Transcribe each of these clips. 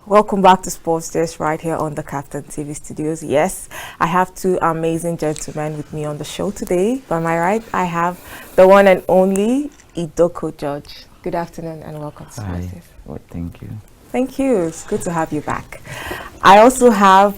Welcome back to Sports Desk right here on the Captain TV studios. Yes, I have two amazing gentlemen with me on the show today. By my right, I have the one and only Idoko George. Good afternoon and welcome to Sports Desk. Well, thank you. Thank you. It's good to have you back. I also have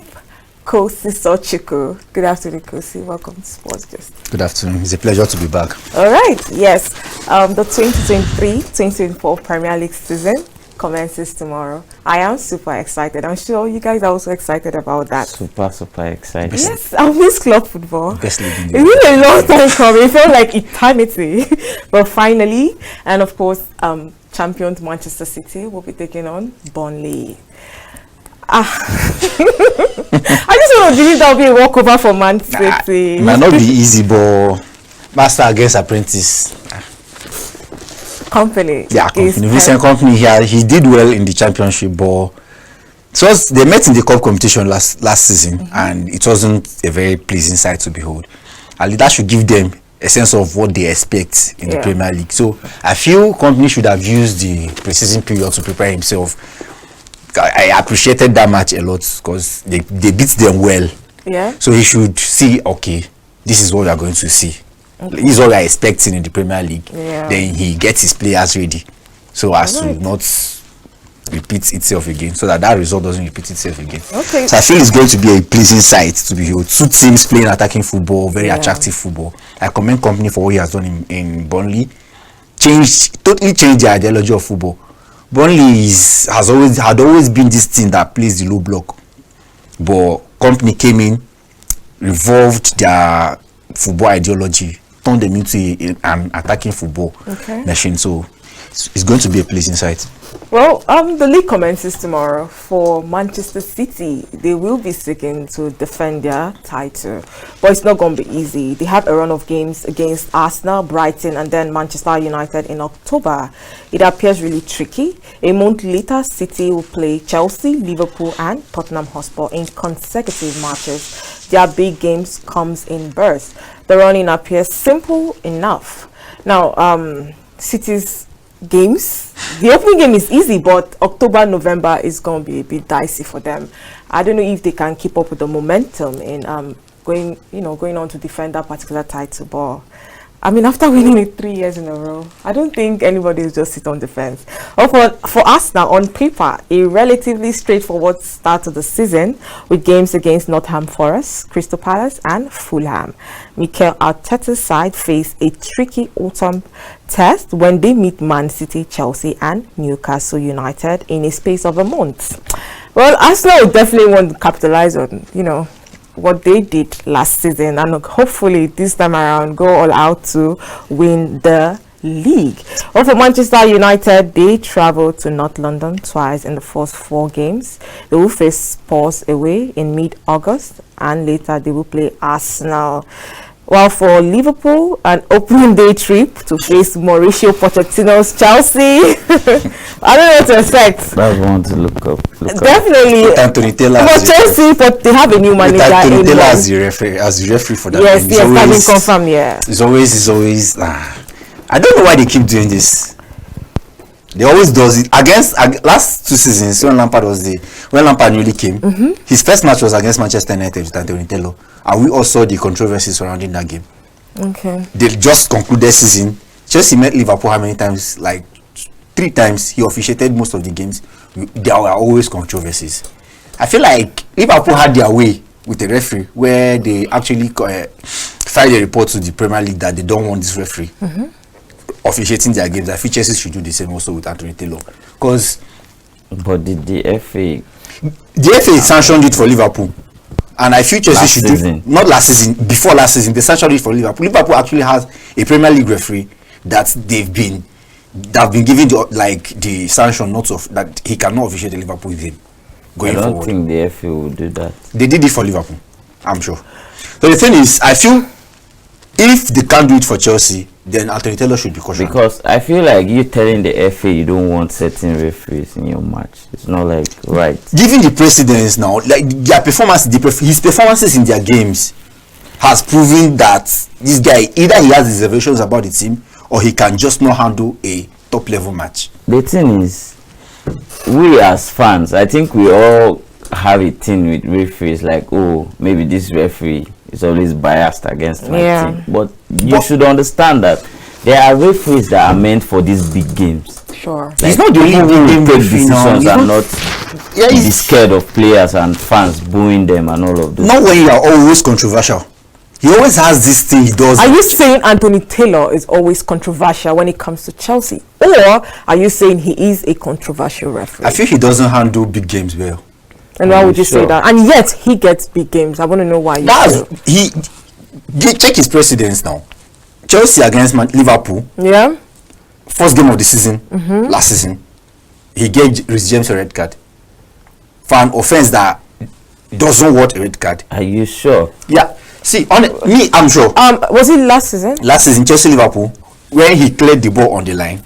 Kosi Sochiko. Good afternoon, Kosi. Welcome to Sports Desk. Good afternoon. It's a pleasure to be back. All right. Yes. The 2023-2024 Premier League season commences tomorrow. I am super excited. I'm sure you guys are also excited about that. Super excited. Yes, I miss club football. Best league in the It's been a long time coming. It felt like eternity. But finally, and of course, champions Manchester City will be taking on Burnley. I just want to believe that will be a walkover for Man City. It might not be easy, but master against apprentice. Company. Yeah, company. Vincent Company here. He did well in the championship, but they met in the cup competition last season, and it wasn't a very pleasing sight to behold. And that should give them a sense of what they expect in the Premier League. So I feel Company should have used the pre-season period to prepare himself. I appreciated that match a lot because they beat them well. Yeah. So he should see, okay, this is what we are going to see. Okay. This is what we are expecting in the Premier League. Yeah. Then he gets his players ready, so as to not repeat itself again, so that result doesn't repeat itself again. Okay. So I feel it's going to be a pleasing sight to behold. Two teams playing attacking football, very attractive football. I commend Company for what he has done in Burnley. Totally changed the ideology of football. Burnley had always been this team that plays the low block, but Company came in, revolved their football ideology, turned them into an attacking football machine. So it's going to be a pleasing sight. Well, the league commences tomorrow for Manchester City. They will be seeking to defend their title, but it's not going to be easy. They have a run of games against Arsenal, Brighton, and then Manchester United in October. It appears really tricky. A month later, City will play Chelsea, Liverpool, and Tottenham Hotspur in consecutive matches. Their big games comes in bursts. The running appears simple enough. Now, City's games, the opening game is easy, but October, November is going to be a bit dicey for them. I don't know if they can keep up with the momentum in going on to defend that particular title. But I mean, after winning it 3 years in a row, I don't think anybody will just sit on the fence. For us now, on paper, a relatively straightforward start to the season with games against Nottingham Forest, Crystal Palace, and Fulham. Mikel Arteta's side face a tricky autumn test when they meet Man City, Chelsea, and Newcastle United in a space of a month. Well, Arsenal will definitely want to capitalize on, what they did last season, and hopefully this time around go all out to win the league. Well, for Manchester United, they travel to North London twice in the first 4 games. They will face Spurs away in mid-August, and later they will play Arsenal. While for Liverpool, an opening day trip to face Mauricio Pochettino's Chelsea. I don't know what to expect. That's one to look up. Definitely. Anthony Taylor for Chelsea, but they have a new manager. Anthony Taylor as the referee for that. Yes, yes, confirmed. Yeah. It's always. I don't know why they keep doing this. They always does it against last 2 seasons when Lampard newly came. His first match was against Manchester United with Anthony Taylor, and we all saw the controversy surrounding that game. Okay. They just concluded season. Chelsea met Liverpool how many times? Like 3 times. He officiated most of the games. There were always controversies. I feel like Liverpool had their way with the referee, where they actually filed a report to the Premier League that they don't want this referee officiating their games. I feel Chelsea should do the same also with Anthony Taylor. But did the FA sanctioned it for Liverpool, and I feel Chelsea should do not last season. Before last season, they sanctioned it for Liverpool. Liverpool actually has a Premier League referee that they've been given the sanction not of that he cannot officiate the Liverpool game going forward. I don't think the FA will do that. They did it for Liverpool, I'm sure. So the thing is, I feel if they can't do it for Chelsea, then Anthony Taylor should be cautioned. Because I feel like you telling the FA you don't want certain referees in your match. It's not like right. Given the precedence now, like their performance, his performances in their games has proven that this guy either he has reservations about the team or he can just not handle a top level match. The thing is, we as fans, I think we all have a thing with referees, like, oh, maybe this referee is always biased against my team. But you should understand that there are referees that are meant for these big games. Sure. Like, He's not the only people who game take referee now. decisions and not Yeah, be he's scared of players and fans booing them and all of those. not when you are always controversial. He always has this thing he does. Are you saying Anthony Taylor is always controversial when it comes to Chelsea? Or are you saying he is a controversial referee? I feel he doesn't handle big games well. And why would you sure? say that? And yet he gets big games. I want to know why. Check his precedents now. Chelsea against Liverpool, Yeah. first game of the season, last season, he gave Reece James a red card for an offense that doesn't want a red card. Are you sure? Yeah. See, me, I'm sure. Was it last season? Last season, Chelsea Liverpool, when he cleared the ball on the line,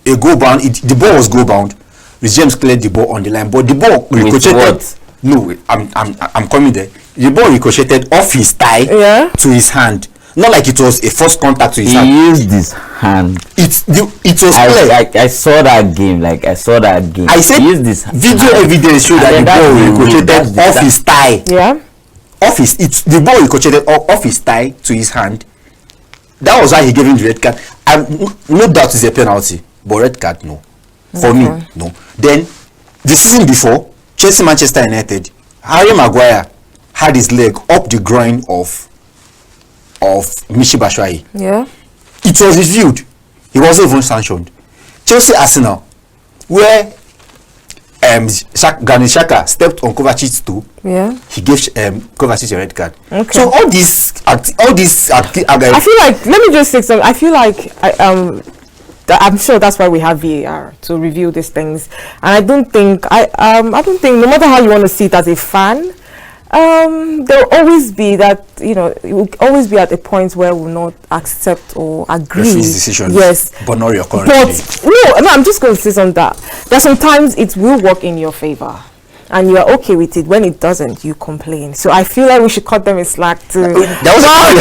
a goal bound. The ball was goal bound. Reece James cleared the ball on the line, but the ball ricocheted. What? No, I'm coming there. The ball ricocheted off his thigh to his hand. Not like it was a first contact to his hand. He used his hand. It was clear. I saw that game. Like, I saw that game. I said he used this video evidence showed that the ball ricocheted off his thigh. Yeah. The ball ricocheted off his thigh to his hand. That was why he gave him the red card. And no doubt it's a penalty, but red card, no. For me, no. Then the season before, Chelsea Manchester United, Harry Maguire had his leg up the groin of Michy Batshuayi. Yeah. It was reviewed. He wasn't even sanctioned. Chelsea Arsenal, where Granit Xhaka stepped on Kovacic's toe. Yeah. He gave Kovacic a red card. Okay. So all these I feel like, let me just say something. I feel like I'm sure that's why we have VAR to review these things. And I don't think no matter how you want to see it as a fan, there'll always be that, it will always be at a point where we'll not accept or agree. Referee's decisions. Yes. But not your currently. But no, I'm just going to say something that sometimes it will work in your favor. And you are okay with it. When it doesn't, you complain. So I feel like we should cut them a slack too. That was how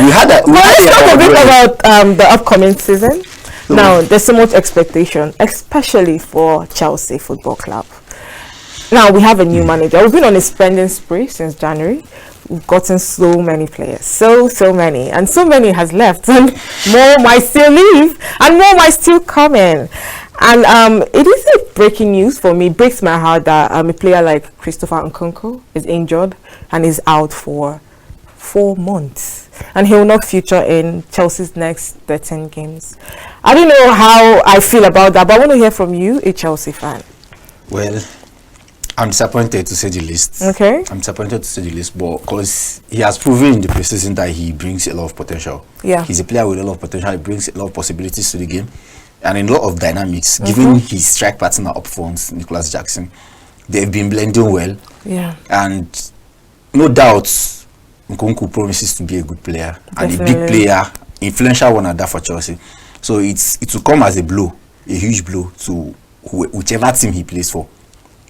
we had that. Let's talk a bit about the upcoming season. Now, there's so much expectation, especially for Chelsea Football Club. Now, we have a new manager. We've been on a spending spree since January. We've gotten so many players, so many, and so many has left, and more might still leave, and more might still come in. And it is a breaking news for me. It breaks my heart that a player like Christopher Nkunku is injured and is out for 4 months, and he will not feature in Chelsea's next 13 games. I don't know how I feel about that, but I want to hear from you, a Chelsea fan. Well, I'm disappointed to say the least. Okay. I'm disappointed to say the least, but because he has proven in the preseason that he brings a lot of potential. Yeah. He's a player with a lot of potential. He brings a lot of possibilities to the game, and in a lot of dynamics. Given his strike partner up front, Nicholas Jackson, they've been blending well. Yeah. And no doubt, Nkunku promises to be a good player. Definitely. And a big player, influential one at that for Chelsea. So it will come as a blow, a huge blow to whichever team he plays for,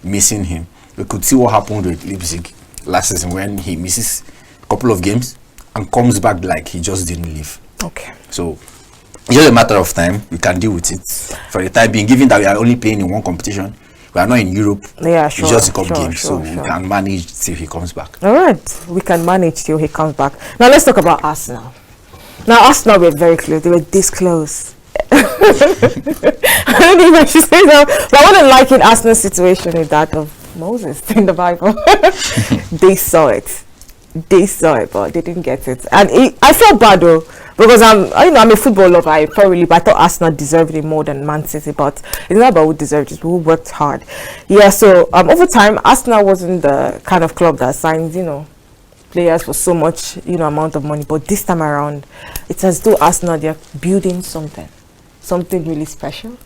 missing him. We could see what happened with Leipzig last season when he misses a couple of games and comes back like he just didn't leave. Okay. So it's just a matter of time. We can deal with it for the time being, given that we are only playing in one competition. We are not in Europe. Yeah, sure. It's just a cup game, sure. we can manage till he comes back. All right, we can manage till he comes back. Now let's talk about Arsenal. Now Arsenal were very close. They were this close. I don't think I should say that, but I want to liken Arsenal's situation with that of Moses in the Bible. They saw it, but they didn't get it. And I felt bad though, because I'm a football lover. I thought Arsenal deserved it more than Man City, but it's not about who deserved it, who worked hard. Yeah, so over time, Arsenal wasn't the kind of club that signs, players for so much, amount of money. But this time around, it's as though Arsenal, they're building something really special.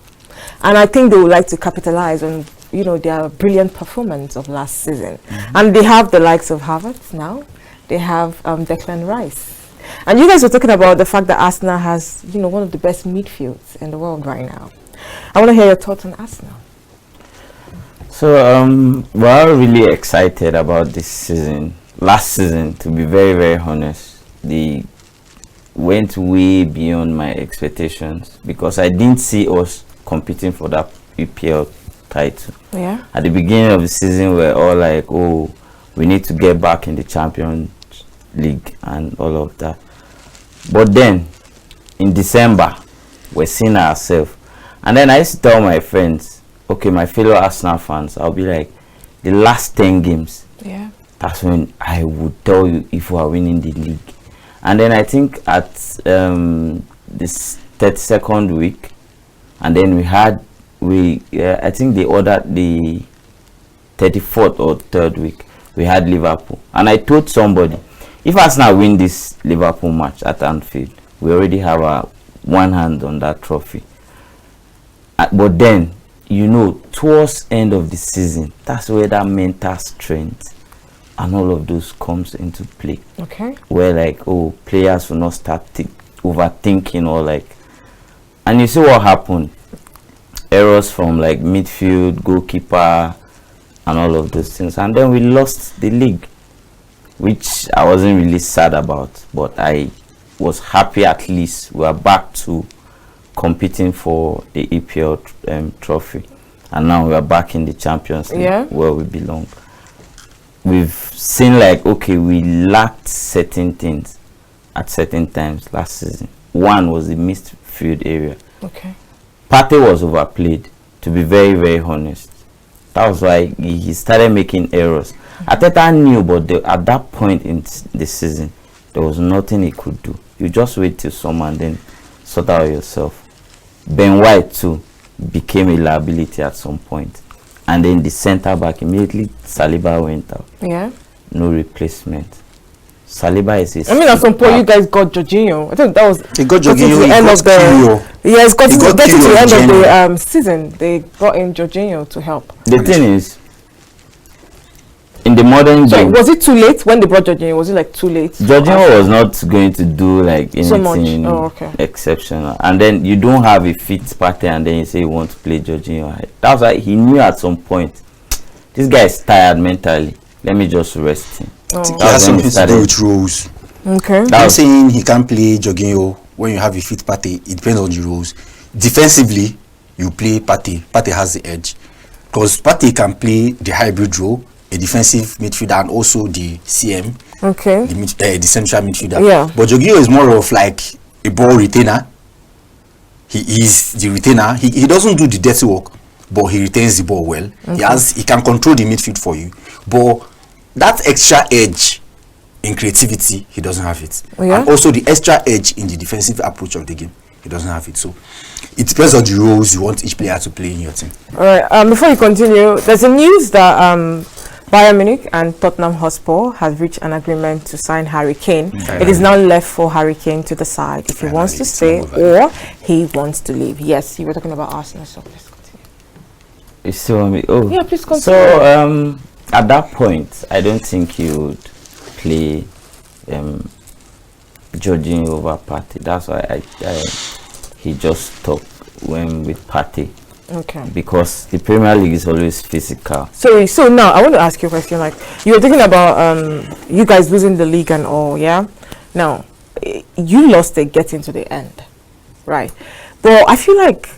And I think they would like to capitalize on, their brilliant performance of last season. And they have the likes of Havertz now. They have Declan Rice. And you guys were talking about the fact that Arsenal has, one of the best midfields in the world right now. I want to hear your thoughts on Arsenal. So we're really excited about this season. Last season, to be very, very honest, they went way beyond my expectations because I didn't see us competing for that EPL title. Yeah. At the beginning of the season, we're all like, oh, we need to get back in the Champions League and all of that. But then, in December, we're seeing ourselves. And then I used to tell my friends, okay, my fellow Arsenal fans, I'll be like, the last 10 games, Yeah. that's when I would tell you if we are winning the league. And then I think at this 32nd week, and then I think they ordered the 34th or 3rd week, we had Liverpool. And I told somebody, if Arsenal win this Liverpool match at Anfield, we already have one hand on that trophy. But then, you know, towards end of the season, that's where that mental strength and all of those comes into play. Okay. Where like, oh, players will not start overthinking or like, and you see what happened. Errors from like midfield, goalkeeper, and all of those things. And then we lost the league, which I wasn't really sad about, but I was happy at least we are back to competing for the EPL trophy, and now we are back in the Champions League where we belong. We've seen like, okay, we lacked certain things at certain times last season. One was the midfield area. Okay. Partey was overplayed, to be very, very honest. That was why he started making errors. Arteta knew, but at that point in the season, there was nothing he could do. You just wait till summer and then sort out yourself. Ben White too became a liability at some point. And then the centre back, immediately Saliba went out. Yeah. No replacement. Saliba is his. I mean, at some point, you guys got Jorginho. I think that was. He got Jorginho. The end of the. Yes, got to the end of the season. They brought in Jorginho to help. The thing is, in the modern game, was it too late when they brought Jorginho? Was it like too late? Jorginho was not going to do like anything exceptional, and then you don't have a fit Partey, and then you say you want to play Jorginho. That's why he knew at some point, this guy is tired mentally. Let me just rest him. It has something to do with roles. Okay. I'm saying he can't play Jorginho when you have a fit Partey. It depends on the roles. Defensively, you play Partey. Partey has the edge because Partey can play the hybrid role, a defensive midfielder, and also the CM. Okay. The central midfielder. Yeah. But Jorginho is more of like a ball retainer. He is the retainer. He doesn't do the dirty work, but he retains the ball well. Okay. He can control the midfield for you. But that extra edge in creativity, he doesn't have it. Yeah. And also the extra edge in the defensive approach of the game, he doesn't have it. So it depends on the roles you want each player to play in your team. All right. Before you continue, there's a news that Bayern Munich and Tottenham Hotspur have reached an agreement to sign Harry Kane. It is now left for Harry Kane to decide if he wants to stay or he wants to leave. Yes, you were talking about Arsenal, so please continue. You still want me? Oh, yeah, please continue. So at that point, I don't think he would play Jorginho over Partey. That's why he just stopped with Partey. Okay. Because the Premier League is always physical. Sorry, so now I want to ask you a question. Like, you were thinking about you guys losing the league and all, yeah? Now, you lost it getting to the end, right? But I feel like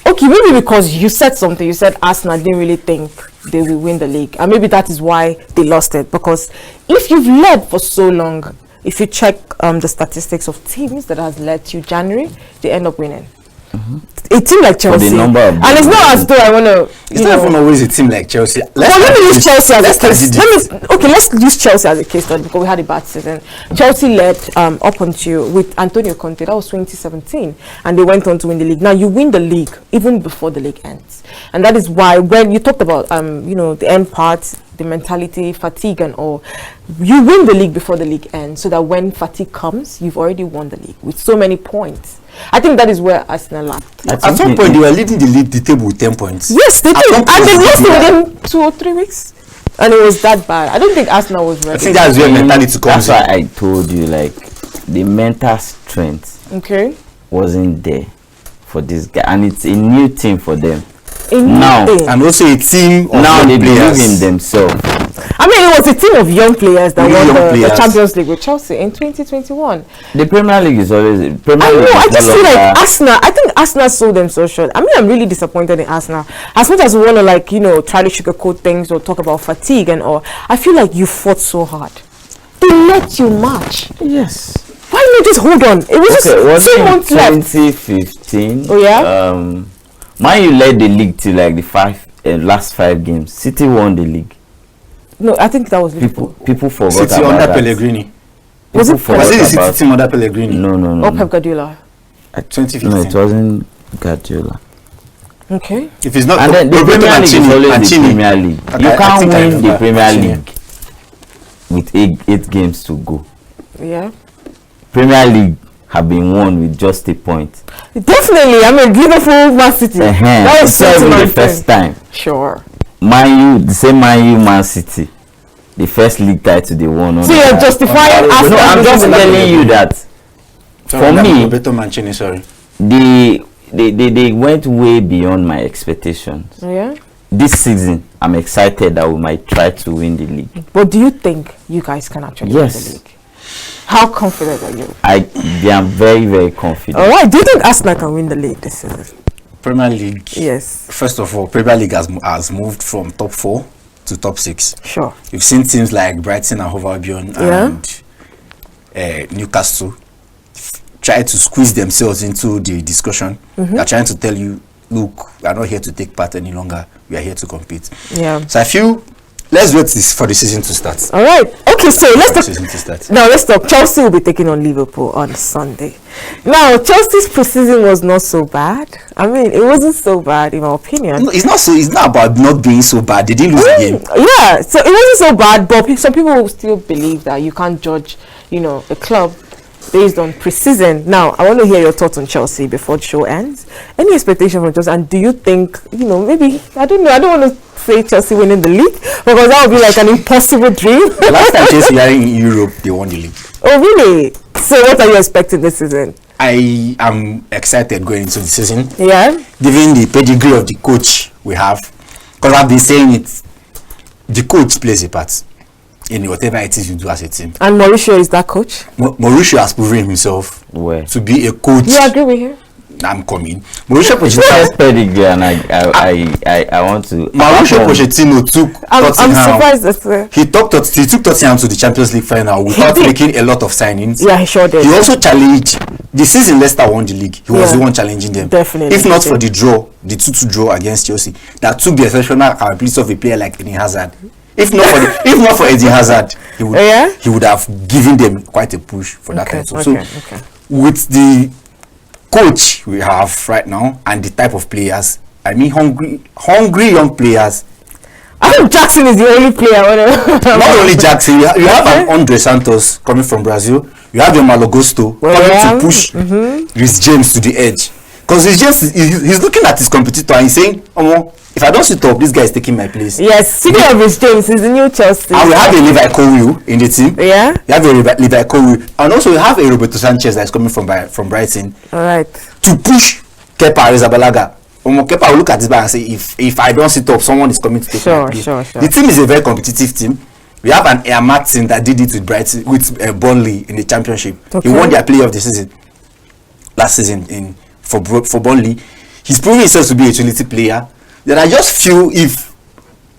okay, maybe because you said something, you said Arsenal didn't really think they will win the league, and maybe that is why they lost it. Because if you've led for so long, if you check the statistics of teams that has led to January, they end up winning. A team like Chelsea, and it's not as though I want to. It's not even always a team like Chelsea. Let me use Chelsea as a case. Let's use Chelsea as a case study because we had a bad season. Chelsea led up until with Antonio Conte. That was 2017, and they went on to win the league. Now you win the league even before the league ends, and that is why when you talked about the end part, the mentality, fatigue, and all, you win the league before the league ends, so that when fatigue comes, you've already won the league with so many points. I think that is where Arsenal lacked. At some point, they were leading the table with 10 points. Yes, they did. And they lost it within 2 or 3 weeks. And it was that bad. I don't think Arsenal was ready. I think that's where mentality comes in. That's why I told you, like, the mental strength wasn't there for this guy. And it's a new team for them. And also a team of now they believe in themselves. I mean, it was a team of young players that Really won the young players. Champions League with Chelsea in 2021. The Premier League is always. Premier I know. League I is just no feel like longer- Arsenal. I think Arsenal sold them so short. I mean, I'm really disappointed in Arsenal. As much as we want to, like, you know, try to sugarcoat things or talk about fatigue and all, I feel like you fought so hard. They let you march. Yes. Why not just hold on? It was Okay, was just 2 it months in left. 2015? Oh, yeah? Man U led the league to like the last 5 games. City won the league. No, I think that was Liverpool. People forgot City about under that. Pellegrini. Was People it forgot Was it the City about- team under Pellegrini? No. Or Pep Guardiola. 2015. No, it wasn't Guardiola. Okay. If it's not And then the Roberto Premier League is Mancini, always the Mancini. Premier League. Okay, You I can't think I win the remember Premier Mancini. League with 8 games to go. Yeah. Premier League have been won with just a point. Definitely. I mean, Liverpool, Man City. That was It's not even the 29 first time. Sure. Man U, the same Man U, Man City, the first league title they won. So you're justifying No, Arsenal. No, I'm just losing the telling league. you that for me, Roberto Mancini, sorry. they went way beyond my expectations. Yeah. This season, I'm excited that we might try to win the league. But do you think you guys can actually win Yes. the league? How confident are you? I am very, very confident. All right. Do you think Arsenal can win the league this season? Premier League. Yes. First of all, Premier League has moved from top 4 to top 6. Sure. You've seen teams like Brighton and Hove Albion and Newcastle try to squeeze themselves into the discussion. They're trying to tell you, look, we are not here to take part any longer. We are here to compete. Yeah. So I feel, let's wait for the season to start. All right. Okay. So let's For the talk. season to start. Now let's talk. Chelsea will be taking on Liverpool on Sunday. Now Chelsea's preseason was not so bad. I mean, it wasn't so bad in my opinion. No, it's not about not being so bad. They didn't lose the game. Yeah, so it wasn't so bad, but some people will still believe that you can't judge, you know, a club based on preseason. Now, I want to hear your thoughts on Chelsea before the show ends. Any expectation from Chelsea? And do you think, you know, maybe, I don't know, I don't want to say Chelsea winning the league because that would be like an impossible dream. Last time Chelsea were in Europe, they won the league. Oh, really? So what are you expecting this season? I am excited going into the season, Yeah? given the pedigree of the coach we have. Because I've been saying it, the coach plays a part in whatever it is you do as a team. And Mauricio is that coach? Mauricio has proven himself Where? to be a coach. You agree with him? I'm coming. Mauricio It's Pochettino. just pedigree, and I want to. Mauricio Pochettino took I'm Tottenham. surprised that's He took Tottenham to the Champions League final without did. making a lot of signings. Yeah, he sure did. He also challenged the season Leicester won the league. He was Yeah. the one challenging them. Definitely, If not he for did. the draw, the 2-2 draw against Chelsea, that took the exceptional ability of a player like Eden Hazard. If not for Eden Hazard, he would have given them quite a push for that Okay, title. okay. With the coach we have right now and the type of players, I mean hungry young players. I think Jackson is the only player. Not only Jackson, you have an Andre Santos coming from Brazil. You have your Malogusto coming to push Rhys James to the edge. Because he's looking at his competitor and he's saying, if I don't sit up, this guy is taking my place. Yes, speaking of Rhys James, he's the new Chelsea. And we have a Levi Colwill in the team. Yeah. You have a Levi Colwill. And also you have a Roberto Sanchez that is coming from Brighton All right. to push Kepa Arrizabalaga. Kepa will look at this guy and say, if I don't sit up, someone is coming to take my place. Sure. The team is a very competitive team. We have an Air Martin that did it with Brighton, with Burnley in the championship. Okay. He won their player of the season last season for Burnley. He's proven himself to be a utility player. Then I just feel if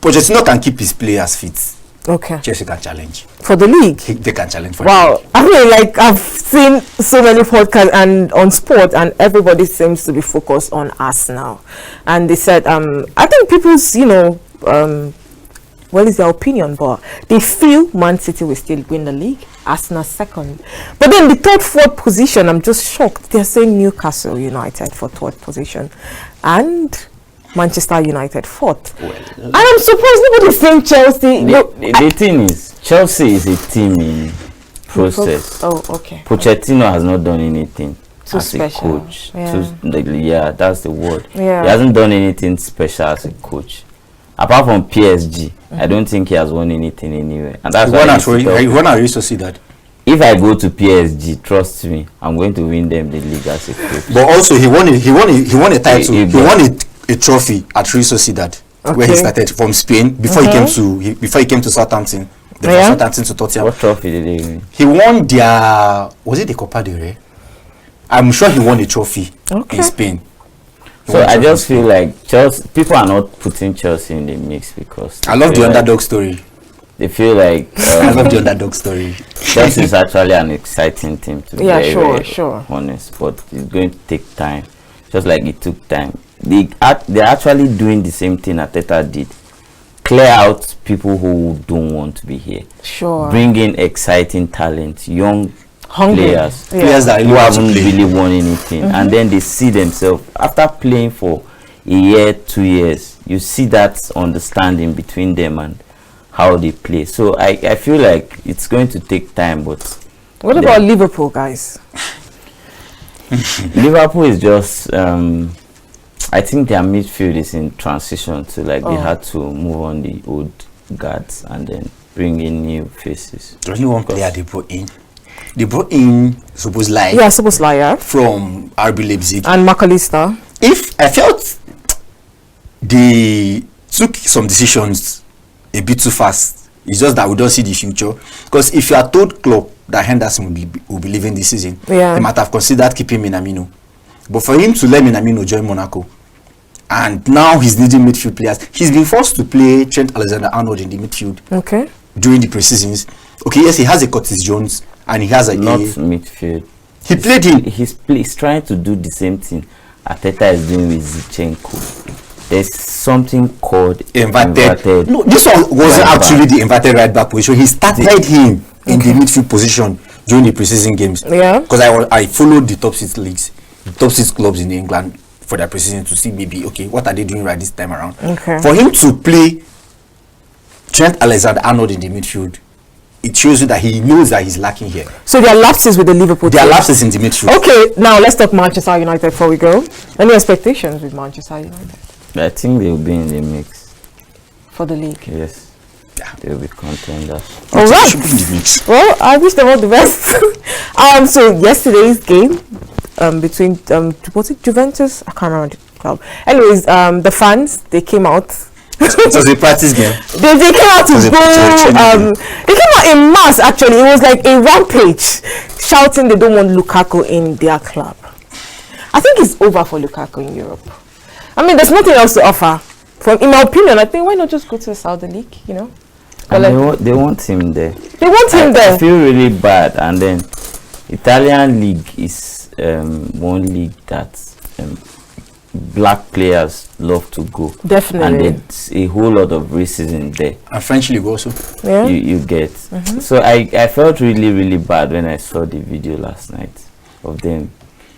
Pochettino can keep his players fit, Okay. Chelsea can challenge. For the league. They can challenge for Wow. I mean, like, I've seen so many podcasts and on sport, and everybody seems to be focused on Arsenal. And they said, I think people's, what is their opinion, but they feel Man City will still win the league, Arsenal second. But then the third, fourth position, I'm just shocked. They're saying Newcastle United for third position and Manchester United fourth. And I'm surprised nobody's saying Chelsea. The thing is, Chelsea is a team in process. Oh, okay. Pochettino has not done anything Too as special. a coach. Yeah. That's the word. Yeah. He hasn't done anything special as a coach. Apart from PSG, I don't think he has won anything anywhere. And that's why he won at Real Sociedad. if I go to PSG, trust me, I'm going to win them the league as a coach. But also he won a title. He He won a trophy at Real Sociedad. where he started from Spain before he came to Southampton. From Southampton to Tottenham. What trophy did he win? He won was it the Copa del Rey? I'm sure he won a trophy in Spain. So I just feel like Chelsea, people are not putting Chelsea in the mix because I love the underdog story. They feel like I love the underdog story. Chelsea is actually an exciting team to be very sure. honest, but it's going to take time. Just like it took time. They're actually doing the same thing Arteta did. Clear out people who don't want to be here. Sure. Bring in exciting talent, young players that who haven't really won anything, and then they see themselves after playing for a year, 2 years. You see that understanding between them and how they play. So I feel like it's going to take time. But what about Liverpool, guys? Liverpool is just I think their midfield is in transition to they had to move on the old guards and then bring in new faces. There's only one player they brought in. They brought in SUbsisdy. Yeah, SUbsisdy from RB Leipzig and McAllister. If I felt they took some decisions a bit too fast, it's just that we don't see the future. Because if you are told Klopp that Henderson will be leaving this season, they might have considered keeping Minamino. But for him to let Minamino join Monaco, and now he's needing midfield players, he's been forced to play Trent Alexander-Arnold in the midfield during the pre-seasons. Okay, yes, he has a Curtis Jones and he has a midfield. He played him. He's trying to do the same thing Arteta is doing with Zinchenko. There's something called inverted. No, this one wasn't actually the inverted right back position. He started him in the midfield position during the pre-season games. Yeah. Because I followed the top 6 leagues, the top 6 clubs in England for their pre-season to see maybe what are they doing right this time around. For him to play Trent Alexander-Arnold in the midfield, it shows you that he knows that he's lacking here. So there are lapses with the Liverpool team. There are lapses in the midfield. Okay, now let's talk Manchester United before we go. Any expectations with Manchester United? I think they'll be in the mix for the league. Yes, they'll be contenders. All right. Should be in the mix. Well, I wish them all the best. So yesterday's game between was it Juventus? I can't remember the club. Anyways, the fans, they came out. It was a practice game. They came out to go. They came out in mass. Actually, it was like a rampage, shouting they don't want Lukaku in their club. I think it's over for Lukaku in Europe. I mean, there's nothing else to offer. In my opinion, I think why not just go to the Saudi League? You know, and they want him there. They want him there. I feel really bad. And then Italian league is one league that black players love to go. Definitely. And it's a whole lot of racism there. And French league also. Yeah. You get. So I felt really, really bad when I saw the video last night of them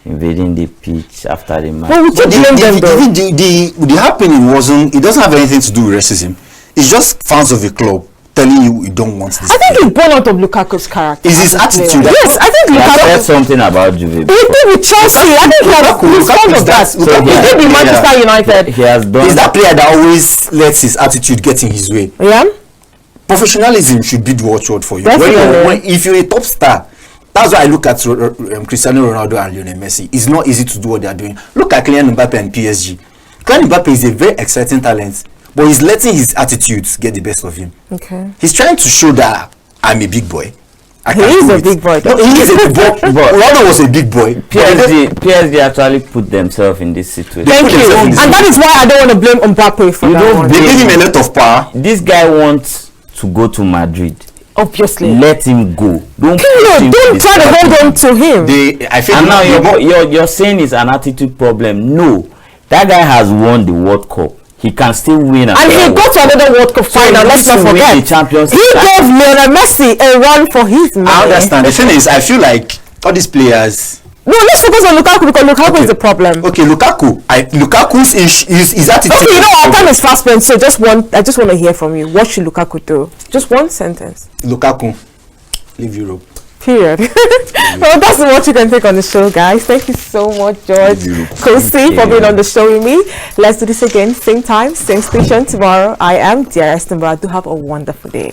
invading the pitch after the match. Well, the happening wasn't, it doesn't have anything to do with racism. It's just fans of a club telling you don't want this. I think it's born out of Lukaku's character. Is his attitude? Yes, I think Lukaku said something about Juve. He did with Chelsea. I think he's fond of that. He did with Manchester United. He has done. He's that player that always lets his attitude get in his way. Yeah. Professionalism should be the watchword for you. If you're a top star, that's why I look at Cristiano Ronaldo and Lionel Messi. It's not easy to do what they are doing. Look at Kylian Mbappe and PSG. Kylian Mbappe is a very exciting talent, but he's letting his attitudes get the best of him. Okay. He's trying to show that I'm a big boy. He is a big boy. No, he is a big boy. Ronaldo was a big boy. PSG actually put themselves in this situation. Thank you. And that is why I don't want to blame Mbappe for that. They gave him a lot of power. This guy wants to go to Madrid. Obviously. Let him go. Don't try to hold on to him. I feel and now you're saying it's an attitude problem. No. That guy has won the World Cup. He can still win. And he got to another World Cup final. Let's not forget. He gave Lionel Messi a run for his money. I understand. The thing is, I feel like all these players. No, let's focus on Lukaku because Lukaku is the problem. Okay, Lukaku's his attitude. Okay, you know our time is fast spent, so I just want to hear from you. What should Lukaku do? Just one sentence. Lukaku, leave Europe. Period. Well, that's what you can take on the show, guys. Thank you so much, George Kosi, for being on the show with me. Let's do this again, same time, same station tomorrow. I am DRS Number. Do have a wonderful day.